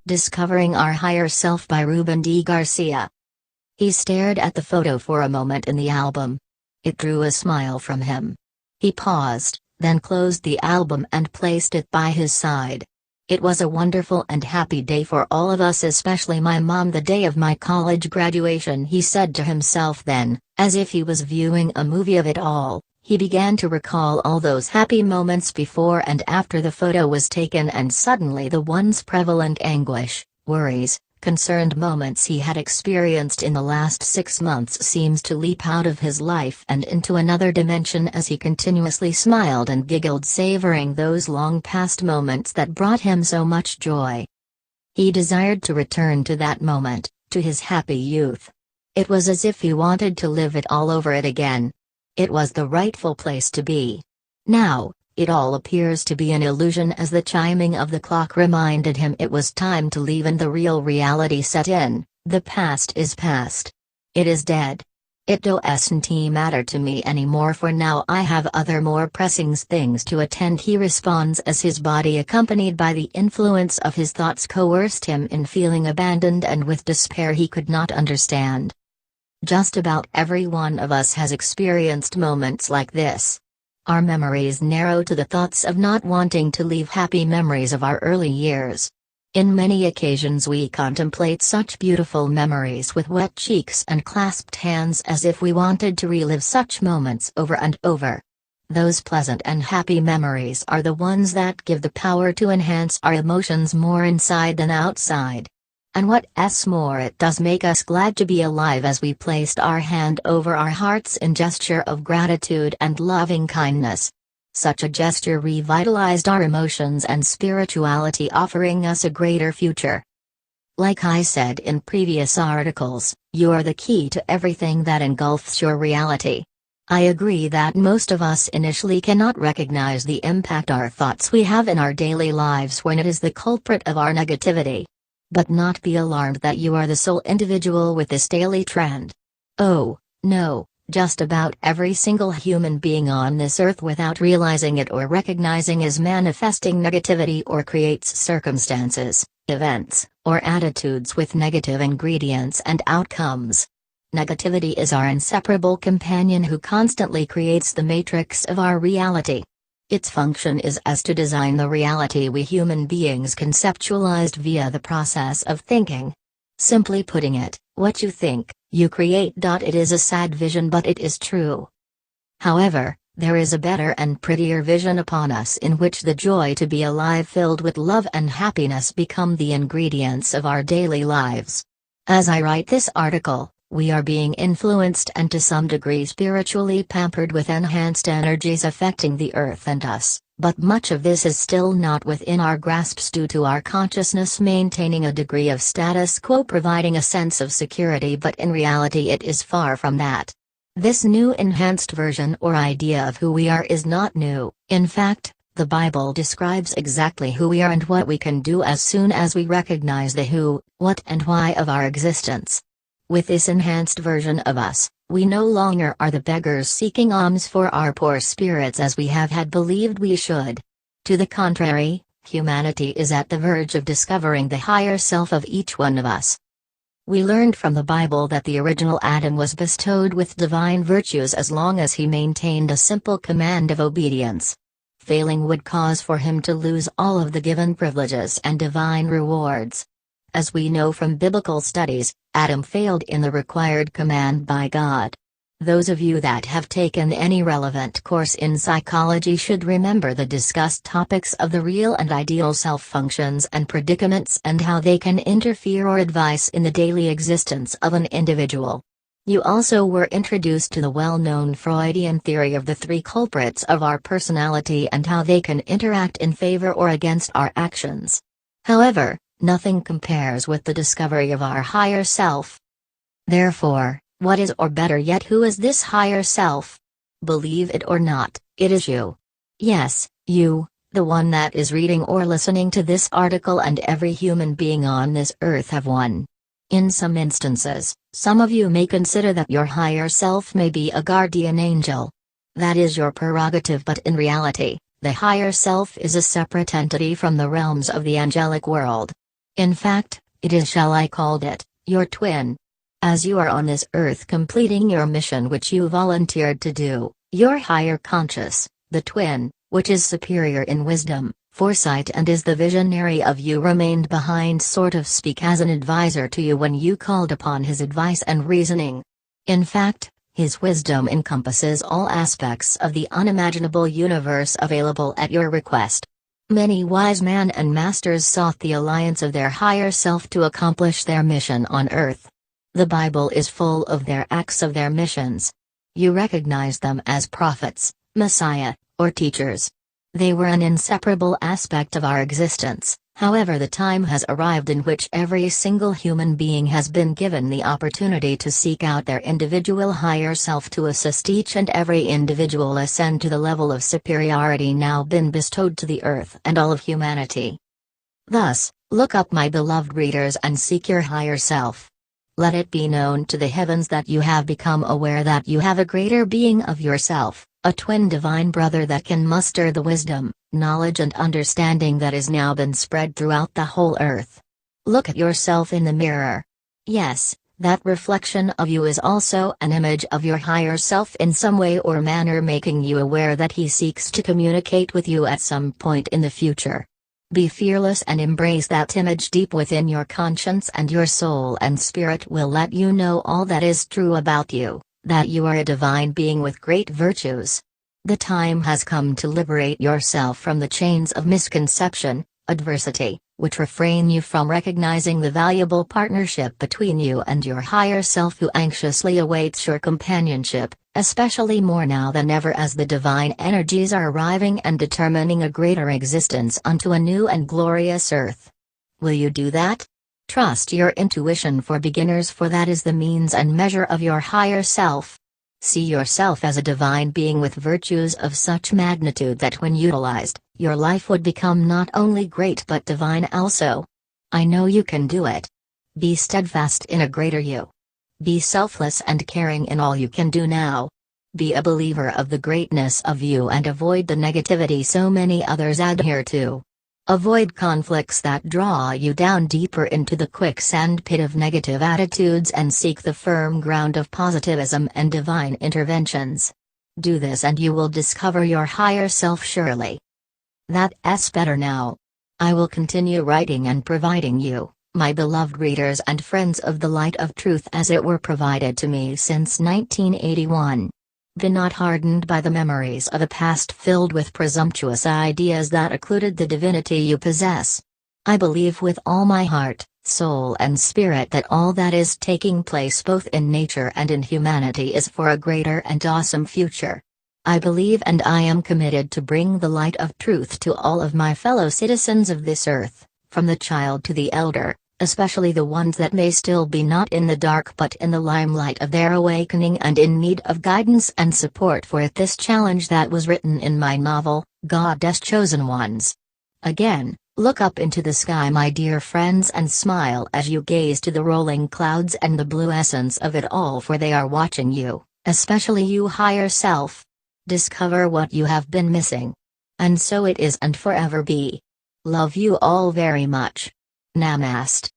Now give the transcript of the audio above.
Discovering Our Higher Self by Ruben D. Garcia. He stared at the photo for a moment in the album. It drew a smile from him. He paused, then closed the album and placed it by his side. It was a wonderful and happy day for all of us, especially my mom, the day of my college graduation, he said to himself then, as if he was viewing a movie of it all. He began to recall all those happy moments before and after the photo was taken, and suddenly the once prevalent anguish, worries, concerned moments he had experienced in the last 6 months seems to leap out of his life and into another dimension as he continuously smiled and giggled, savoring those long-past moments that brought him so much joy. He desired to return to that moment, to his happy youth. It was as if he wanted to live it all over again. It was the rightful place to be. Now, it all appears to be an illusion, as the chiming of the clock reminded him it was time to leave and the real reality set in. The past is past. It is dead. It doesn't matter to me anymore, for now I have other more pressing things to attend, he responds as his body, accompanied by the influence of his thoughts, coerced him in feeling abandoned and with despair he could not understand. Just about every one of us has experienced moments like this. Our memories narrow to the thoughts of not wanting to leave happy memories of our early years. In many occasions we contemplate such beautiful memories with wet cheeks and clasped hands, as if we wanted to relive such moments over and over. Those pleasant and happy memories are the ones that give the power to enhance our emotions more inside than outside. And what's more, it does make us glad to be alive, as we placed our hand over our hearts in gesture of gratitude and loving kindness. Such a gesture revitalized our emotions and spirituality, offering us a greater future. Like I said in previous articles, you're the key to everything that engulfs your reality. I agree that most of us initially cannot recognize the impact our thoughts we have in our daily lives when it is the culprit of our negativity. But not be alarmed that you are the sole individual with this daily trend. Oh, no, just about every single human being on this earth, without realizing it or recognizing, is manifesting negativity or creates circumstances, events, or attitudes with negative ingredients and outcomes. Negativity is our inseparable companion who constantly creates the matrix of our reality. Its function is as to design the reality we human beings conceptualized via the process of thinking. Simply putting it, what you think, you create. It is a sad vision, but it is true. However, there is a better and prettier vision upon us, in which the joy to be alive, filled with love and happiness, become the ingredients of our daily lives. As I write this article, we are being influenced and to some degree spiritually pampered with enhanced energies affecting the earth and us, but much of this is still not within our grasps due to our consciousness maintaining a degree of status quo, providing a sense of security, but in reality it is far from that. This new enhanced version or idea of who we are is not new. In fact, the Bible describes exactly who we are and what we can do as soon as we recognize the who, what and why of our existence. With this enhanced version of us, we no longer are the beggars seeking alms for our poor spirits as we have had believed we should. To the contrary, humanity is at the verge of discovering the higher self of each one of us. We learned from the Bible that the original Adam was bestowed with divine virtues as long as he maintained a simple command of obedience. Failing would cause for him to lose all of the given privileges and divine rewards. As we know from biblical studies, Adam failed in the required command by God. Those of you that have taken any relevant course in psychology should remember the discussed topics of the real and ideal self functions and predicaments and how they can interfere or advise in the daily existence of an individual. You also were introduced to the well-known Freudian theory of the 3 culprits of our personality and how they can interact in favor or against our actions. However, nothing compares with the discovery of our higher self. Therefore, what is, or better yet, who is this higher self? Believe it or not, it is you. Yes, you, the one that is reading or listening to this article, and every human being on this earth have one. In some instances, some of you may consider that your higher self may be a guardian angel. That is your prerogative, but in reality, the higher self is a separate entity from the realms of the angelic world. In fact, it is shall I called it, your twin. As you are on this earth completing your mission which you volunteered to do, your higher conscious, the twin, which is superior in wisdom, foresight and is the visionary of you remained behind sort of speak as an advisor to you when you called upon his advice and reasoning. In fact, his wisdom encompasses all aspects of the unimaginable universe available at your request. Many wise men and masters sought the alliance of their higher self to accomplish their mission on earth. The Bible is full of their acts of their missions. You recognize them as prophets, Messiah, or teachers. They were an inseparable aspect of our existence. However, the time has arrived in which every single human being has been given the opportunity to seek out their individual higher self to assist each and every individual ascend to the level of superiority now been bestowed to the earth and all of humanity. Thus, look up, my beloved readers, and seek your higher self. Let it be known to the heavens that you have become aware that you have a greater being of yourself, a twin divine brother that can muster the wisdom, knowledge and understanding that is now been spread throughout the whole earth. Look at yourself in the mirror. Yes, that reflection of you is also an image of your higher self in some way or manner, making you aware that he seeks to communicate with you at some point in the future. Be fearless and embrace that image deep within your conscience, and your soul and spirit will let you know all that is true about you, that you are a divine being with great virtues. The time has come to liberate yourself from the chains of misconception, adversity, which refrain you from recognizing the valuable partnership between you and your higher self, who anxiously awaits your companionship, especially more now than ever as the divine energies are arriving and determining a greater existence unto a new and glorious earth. Will you do that? Trust your intuition for beginners, for that is the means and measure of your higher self. See yourself as a divine being with virtues of such magnitude that when utilized, your life would become not only great but divine also. I know you can do it. Be steadfast in a greater you. Be selfless and caring in all you can do now. Be a believer of the greatness of you and avoid the negativity so many others adhere to. Avoid conflicts that draw you down deeper into the quicksand pit of negative attitudes and seek the firm ground of positivism and divine interventions. Do this and you will discover your higher self surely. That's better now. I will continue writing and providing you, my beloved readers and friends of the light of truth, as it were provided to me since 1981. Be not hardened by the memories of a past filled with presumptuous ideas that occluded the divinity you possess. I believe with all my heart, soul and spirit that all that is taking place both in nature and in humanity is for a greater and awesome future. I believe and I am committed to bring the light of truth to all of my fellow citizens of this earth, from the child to the elder, especially the ones that may still be not in the dark but in the limelight of their awakening and in need of guidance and support for this challenge that was written in my novel, God's Chosen Ones. Again, look up into the sky, my dear friends, and smile as you gaze to the rolling clouds and the blue essence of it all, for they are watching you, especially you higher self. Discover what you have been missing. And so it is and forever be. Love you all very much. Namaste.